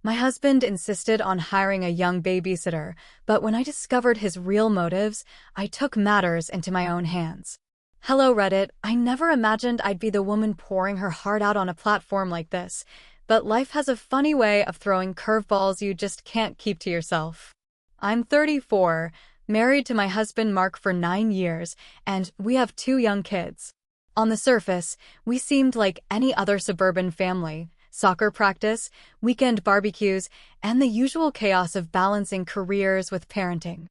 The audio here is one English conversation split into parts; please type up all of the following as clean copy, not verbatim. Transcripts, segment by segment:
My husband insisted on hiring a young babysitter, but when I discovered his real motives, I took matters into my own hands. Hello, Reddit. I never imagined I'd be the woman pouring her heart out on a platform like this, but life has a funny way of throwing curveballs you just can't keep to yourself. I'm 34, married to my husband Mark for 9 years, and we have 2 young kids. On the surface, we seemed like any other suburban family: soccer practice, weekend barbecues, and the usual chaos of balancing careers with parenting.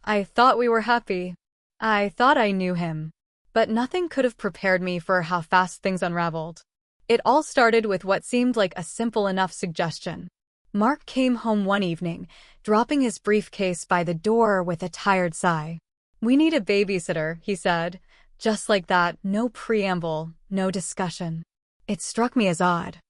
I thought we were happy. I thought I knew him. But nothing could have prepared me for how fast things unraveled. It all started with what seemed like a simple enough suggestion. Mark came home one evening, dropping his briefcase by the door with a tired sigh. "We need a babysitter," he said. Just like that, no preamble, no discussion. It struck me as odd.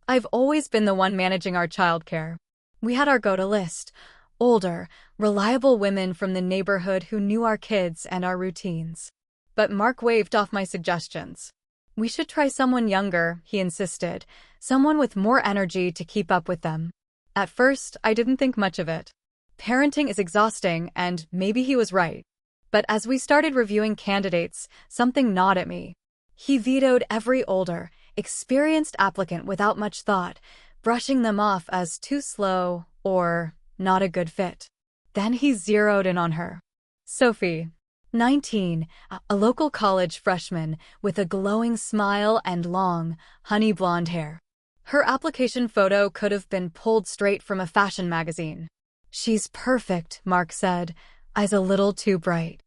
I've always been the one managing our childcare. We had our go-to list: older, reliable women from the neighborhood who knew our kids and our routines. But Mark waved off my suggestions. "We should try someone younger," he insisted, "someone with more energy to keep up with them." At first, I didn't think much of it. Parenting is exhausting, and maybe he was right. But as we started reviewing candidates, something gnawed at me. He vetoed every older, experienced applicant without much thought, brushing them off as too slow or not a good fit. Then he zeroed in on her. Sophie, 19, a local college freshman with a glowing smile and long, honey blonde hair. Her application photo could have been pulled straight from a fashion magazine. "She's perfect," Mark said, eyes a little too bright.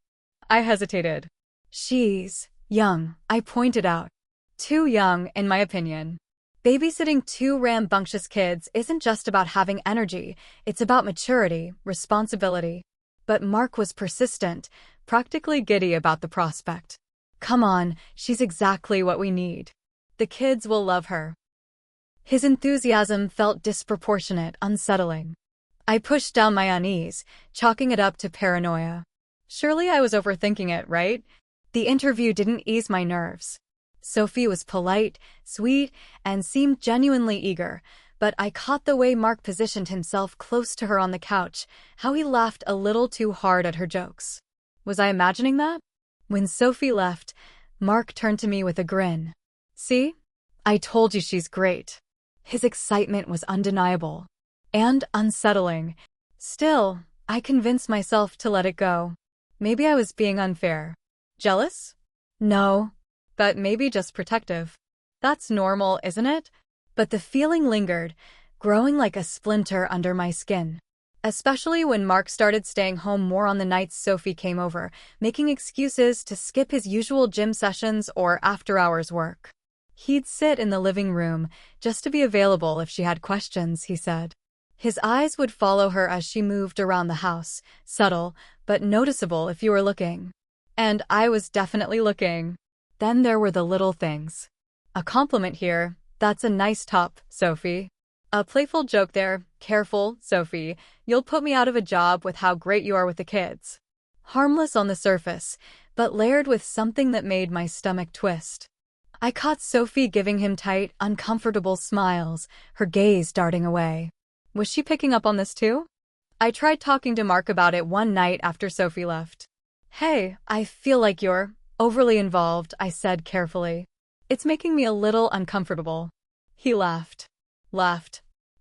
I hesitated. "She's young," I pointed out. "Too young, in my opinion. Babysitting 2 rambunctious kids isn't just about having energy, it's about maturity, responsibility." But Mark was persistent, practically giddy about the prospect. "Come on, she's exactly what we need. The kids will love her." His enthusiasm felt disproportionate, unsettling. I pushed down my unease, chalking it up to paranoia. Surely I was overthinking it, right? The interview didn't ease my nerves. Sophie was polite, sweet, and seemed genuinely eager, but I caught the way Mark positioned himself close to her on the couch, how he laughed a little too hard at her jokes. Was I imagining that? When Sophie left, Mark turned to me with a grin. "See? I told you she's great." His excitement was undeniable. And unsettling. Still, I convinced myself to let it go. Maybe I was being unfair. Jealous? No. But maybe just protective. That's normal, isn't it? But the feeling lingered, growing like a splinter under my skin. Especially when Mark started staying home more on the nights Sophie came over, making excuses to skip his usual gym sessions or after-hours work. He'd sit in the living room, just to be available if she had questions, he said. His eyes would follow her as she moved around the house, subtle, but noticeable if you were looking. And I was definitely looking. Then there were the little things. "A compliment here. That's a nice top, Sophie." A playful joke there. "Careful, Sophie. You'll put me out of a job with how great you are with the kids." Harmless on the surface, but layered with something that made my stomach twist. I caught Sophie giving him tight, uncomfortable smiles, her gaze darting away. Was she picking up on this too? I tried talking to Mark about it one night after Sophie left. "Hey, I feel like you're overly involved," I said carefully. "It's making me a little uncomfortable." He laughed.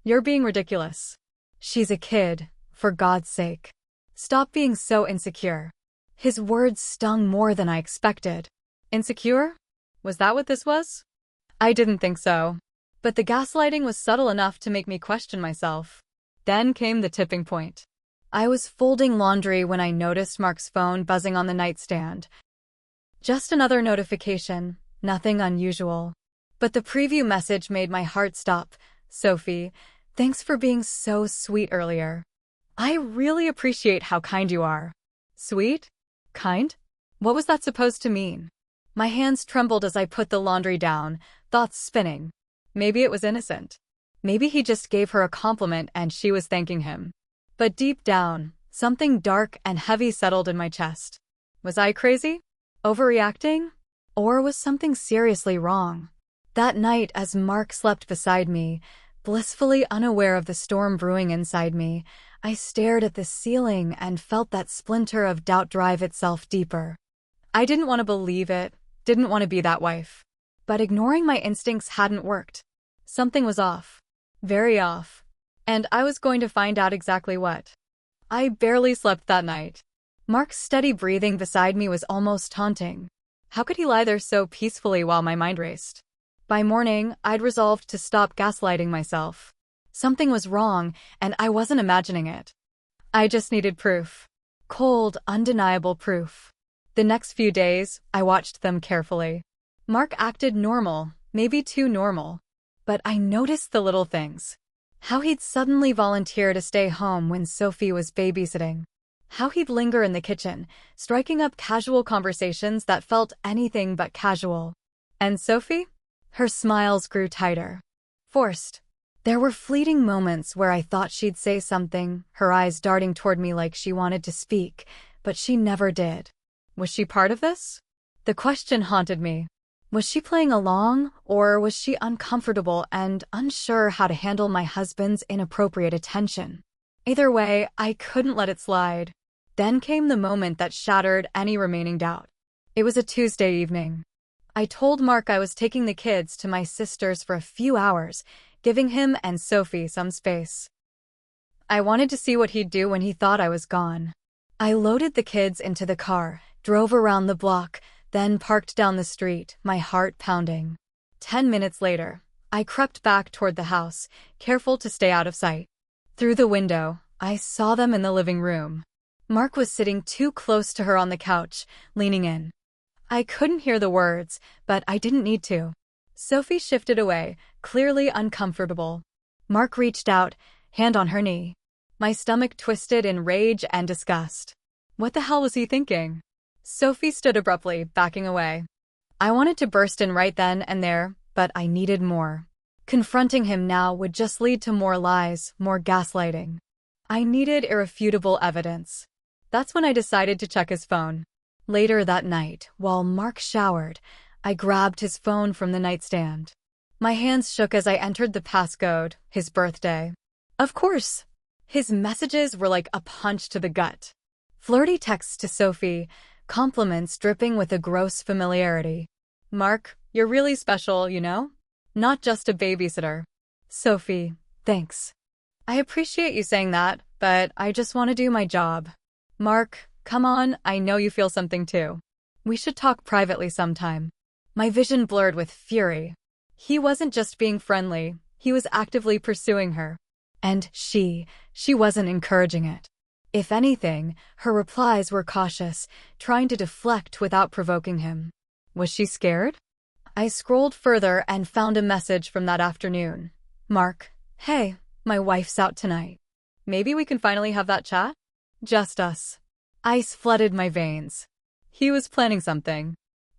"You're being ridiculous. She's a kid, for God's sake. Stop being so insecure." His words stung more than I expected. Insecure? Was that what this was? I didn't think so. But the gaslighting was subtle enough to make me question myself. Then came the tipping point. I was folding laundry when I noticed Mark's phone buzzing on the nightstand. Just another notification, nothing unusual. But the preview message made my heart stop. "Sophie, thanks for being so sweet earlier. I really appreciate how kind you are." Sweet? Kind? What was that supposed to mean? My hands trembled as I put the laundry down, thoughts spinning. Maybe it was innocent. Maybe he just gave her a compliment and she was thanking him. But deep down, something dark and heavy settled in my chest. Was I crazy? Overreacting? Or was something seriously wrong? That night, as Mark slept beside me, Blissfully unaware of the storm brewing inside me, I stared at the ceiling and felt that splinter of doubt drive itself deeper. I didn't want to believe it, didn't want to be that wife. But ignoring my instincts hadn't worked. Something was off. Very off. And I was going to find out exactly what. I barely slept that night. Mark's steady breathing beside me was almost taunting. How could he lie there so peacefully while my mind raced? By morning, I'd resolved to stop gaslighting myself. Something was wrong, and I wasn't imagining it. I just needed proof. Cold, undeniable proof. The next few days, I watched them carefully. Mark acted normal, maybe too normal. But I noticed the little things. How he'd suddenly volunteer to stay home when Sophie was babysitting. How he'd linger in the kitchen, striking up casual conversations that felt anything but casual. And Sophie? Her smiles grew tighter. Forced. There were fleeting moments where I thought she'd say something, her eyes darting toward me like she wanted to speak, but she never did. Was she part of this? The question haunted me. Was she playing along, or was she uncomfortable and unsure how to handle my husband's inappropriate attention? Either way, I couldn't let it slide. Then came the moment that shattered any remaining doubt. It was a Tuesday evening. I told Mark I was taking the kids to my sister's for a few hours, giving him and Sophie some space. I wanted to see what he'd do when he thought I was gone. I loaded the kids into the car, drove around the block, then parked down the street, my heart pounding. 10 minutes later, I crept back toward the house, careful to stay out of sight. Through the window, I saw them in the living room. Mark was sitting too close to her on the couch, leaning in. I couldn't hear the words, but I didn't need to. Sophie shifted away, clearly uncomfortable. Mark reached out, hand on her knee. My stomach twisted in rage and disgust. What the hell was he thinking? Sophie stood abruptly, backing away. I wanted to burst in right then and there, but I needed more. Confronting him now would just lead to more lies, more gaslighting. I needed irrefutable evidence. That's when I decided to check his phone. Later that night, while Mark showered, I grabbed his phone from the nightstand. My hands shook as I entered the passcode, his birthday. Of course! His messages were like a punch to the gut. Flirty texts to Sophie, compliments dripping with a gross familiarity. Mark, you're really special, you know? Not just a babysitter. Sophie, thanks. I appreciate you saying that, but I just want to do my job. Mark, come on, I know you feel something too. We should talk privately sometime. My vision blurred with fury. He wasn't just being friendly, he was actively pursuing her. And she wasn't encouraging it. If anything, her replies were cautious, trying to deflect without provoking him. Was she scared? I scrolled further and found a message from that afternoon. Mark, hey, my wife's out tonight. Maybe we can finally have that chat? Just us. Ice flooded my veins. He was planning something.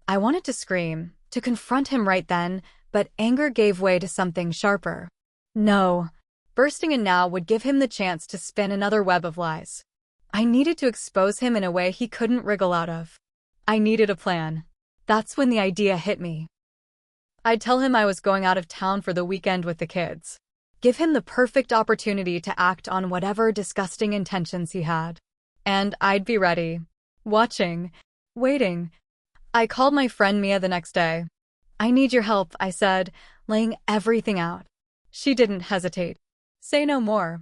I wanted to scream, to confront him right then, but anger gave way to something sharper. No. Bursting in now would give him the chance to spin another web of lies. I needed to expose him in a way he couldn't wriggle out of. I needed a plan. That's when the idea hit me. I'd tell him I was going out of town for the weekend with the kids. Give him the perfect opportunity to act on whatever disgusting intentions he had. And I'd be ready. Watching. Waiting. I called my friend Mia the next day. I need your help, I said, laying everything out. She didn't hesitate. Say no more.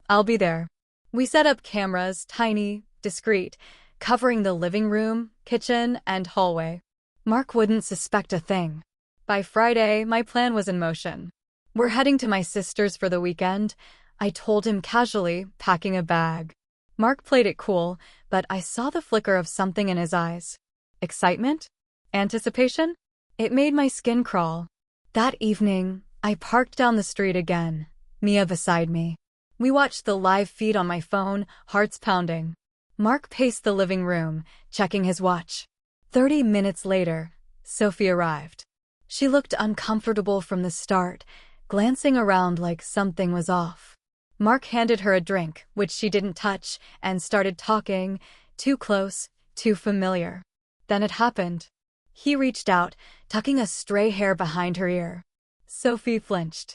I'll be there. We set up cameras, tiny, discreet, covering the living room, kitchen, and hallway. Mark wouldn't suspect a thing. By Friday, my plan was in motion. We're heading to my sister's for the weekend, I told him casually, packing a bag. Mark played it cool, but I saw the flicker of something in his eyes. Excitement? Anticipation? It made my skin crawl. That evening, I parked down the street again, Mia beside me. We watched the live feed on my phone, hearts pounding. Mark paced the living room, checking his watch. 30 minutes later, Sophie arrived. She looked uncomfortable from the start, glancing around like something was off. Mark handed her a drink, which she didn't touch, and started talking, too close, too familiar. Then it happened. He reached out, tucking a stray hair behind her ear. Sophie flinched.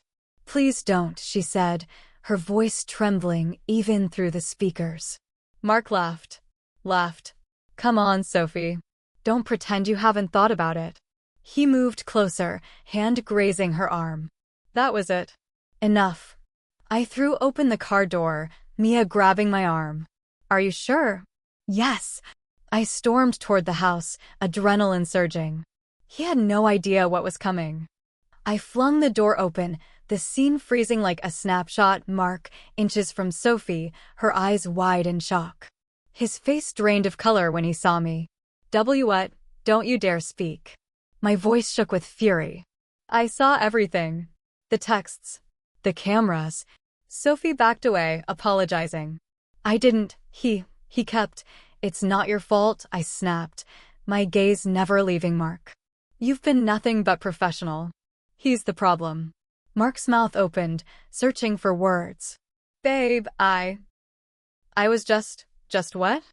Please don't, she said, her voice trembling even through the speakers. Mark laughed. Come on, Sophie. Don't pretend you haven't thought about it. He moved closer, hand grazing her arm. That was it. Enough. I threw open the car door, Mia grabbing my arm. Are you sure? Yes. I stormed toward the house, adrenaline surging. He had no idea what was coming. I flung the door open, the scene freezing like a snapshot, Mark, inches from Sophie, her eyes wide in shock. His face drained of color when he saw me. What? Don't you dare speak. My voice shook with fury. I saw everything. The texts. The cameras. Sophie backed away, apologizing. I didn't. He kept. It's not your fault, I snapped, my gaze never leaving Mark. You've been nothing but professional. He's the problem. Mark's mouth opened, searching for words. Babe, I was just what?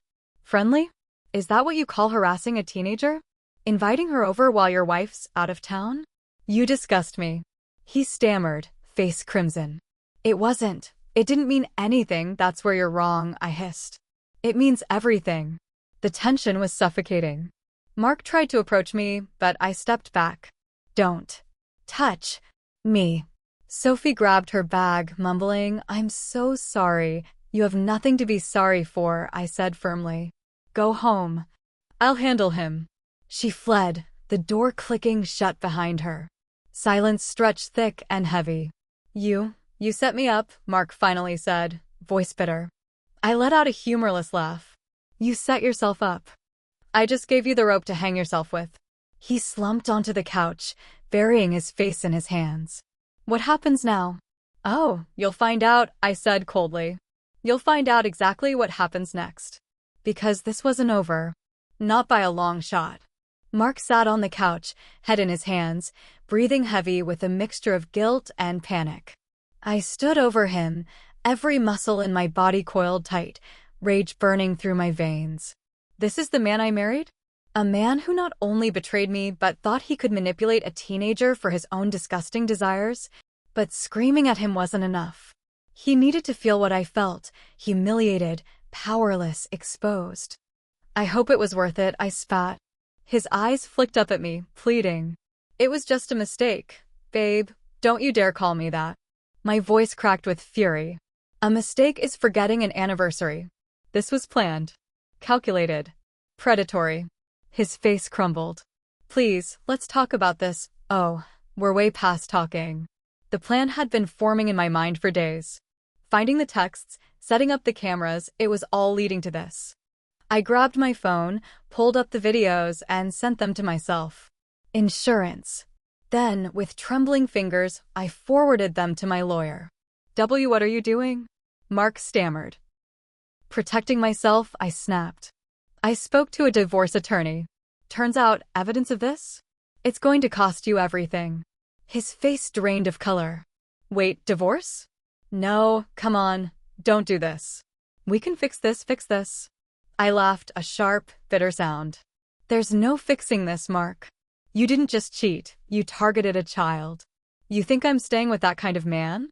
Friendly? Is that what you call harassing a teenager? Inviting her over while your wife's out of town? You disgust me. He stammered, face crimson. It wasn't. It didn't mean anything, that's where you're wrong, I hissed. It means everything. The tension was suffocating. Mark tried to approach me, but I stepped back. Don't touch me. Sophie grabbed her bag, mumbling, I'm so sorry. You have nothing to be sorry for, I said firmly. Go home. I'll handle him. She fled, the door clicking shut behind her. Silence stretched thick and heavy. You set me up, Mark finally said, voice bitter. I let out a humorless laugh. You set yourself up. I just gave you the rope to hang yourself with. He slumped onto the couch, burying his face in his hands. What happens now? Oh, you'll find out, I said coldly. You'll find out exactly what happens next. Because this wasn't over. Not by a long shot. Mark sat on the couch, head in his hands, breathing heavy with a mixture of guilt and panic. I stood over him, every muscle in my body coiled tight, rage burning through my veins. This is the man I married? A man who not only betrayed me but thought he could manipulate a teenager for his own disgusting desires? But screaming at him wasn't enough. He needed to feel what I felt, humiliated, powerless, exposed. I hope it was worth it, I spat. His eyes flicked up at me, pleading. It was just a mistake. Babe, don't you dare call me that. My voice cracked with fury. A mistake is forgetting an anniversary. This was planned. Calculated. Predatory. His face crumbled. Please, let's talk about this. Oh, we're way past talking. The plan had been forming in my mind for days. Finding the texts, setting up the cameras, it was all leading to this. I grabbed my phone, pulled up the videos, and sent them to myself. Insurance. Then, with trembling fingers, I forwarded them to my lawyer. What are you doing? Mark stammered. Protecting myself, I snapped. I spoke to a divorce attorney. Turns out, evidence of this? It's going to cost you everything. His face drained of color. Wait, divorce? No, come on, don't do this. We can fix this. I laughed, a sharp, bitter sound. There's no fixing this, Mark. You didn't just cheat, you targeted a child. You think I'm staying with that kind of man?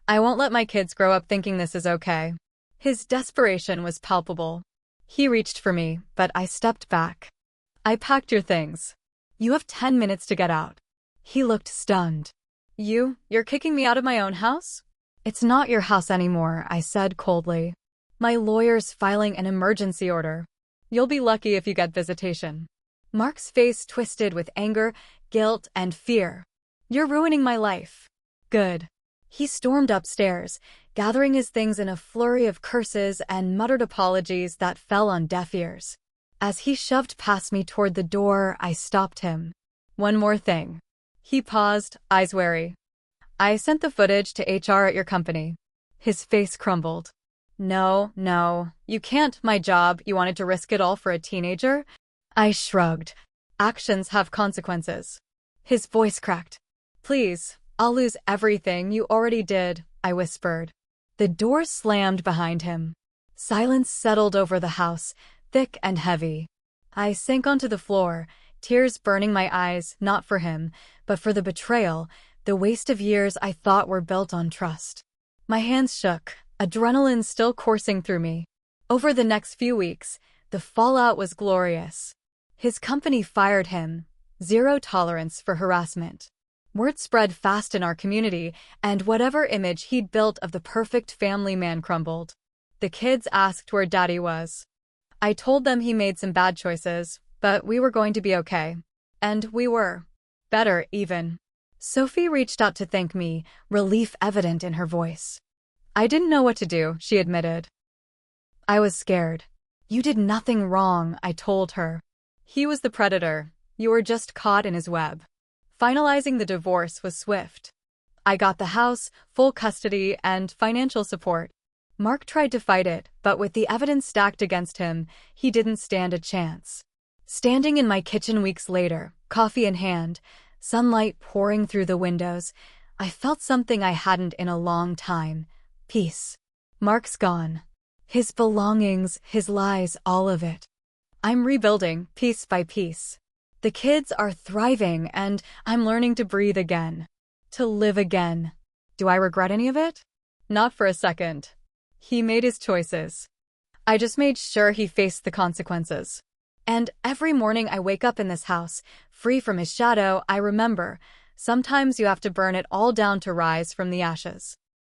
I won't let my kids grow up thinking this is okay. His desperation was palpable. He reached for me, but I stepped back. I packed your things. You have 10 minutes to get out. He looked stunned. You're kicking me out of my own house? It's not your house anymore, I said coldly. My lawyer's filing an emergency order. You'll be lucky if you get visitation. Mark's face twisted with anger, guilt, and fear. You're ruining my life. Good. He stormed upstairs, gathering his things in a flurry of curses and muttered apologies that fell on deaf ears. As he shoved past me toward the door, I stopped him. One more thing. He paused, eyes wary. I sent the footage to HR at your company. His face crumbled. No, you can't. My job, you wanted to risk it all for a teenager? I shrugged. Actions have consequences. His voice cracked. Please, I'll lose everything you already did, I whispered. The door slammed behind him. Silence settled over the house, thick and heavy. I sank onto the floor, tears burning my eyes, not for him, but for the betrayal, The waste of years I thought were built on trust. My hands shook, adrenaline still coursing through me. Over the next few weeks, the fallout was glorious. His company fired him. Zero tolerance for harassment. Word spread fast in our community, and whatever image he'd built of the perfect family man crumbled. The kids asked where Daddy was. I told them he made some bad choices, but we were going to be okay. And we were. Better, even. Sophie reached out to thank me, relief evident in her voice. I didn't know what to do, she admitted. I was scared. You did nothing wrong, I told her. He was the predator. You were just caught in his web. Finalizing the divorce was swift. I got the house, full custody, and financial support. Mark tried to fight it, but with the evidence stacked against him, he didn't stand a chance. Standing in my kitchen weeks later, coffee in hand, sunlight pouring through the windows, I felt something I hadn't in a long time. Peace. Mark's gone. His belongings, his lies, all of it. I'm rebuilding, piece by piece. The kids are thriving, and I'm learning to breathe again. To live again. Do I regret any of it? Not for a second. He made his choices. I just made sure he faced the consequences. And every morning I wake up in this house, free from his shadow, I remember, sometimes you have to burn it all down to rise from the ashes.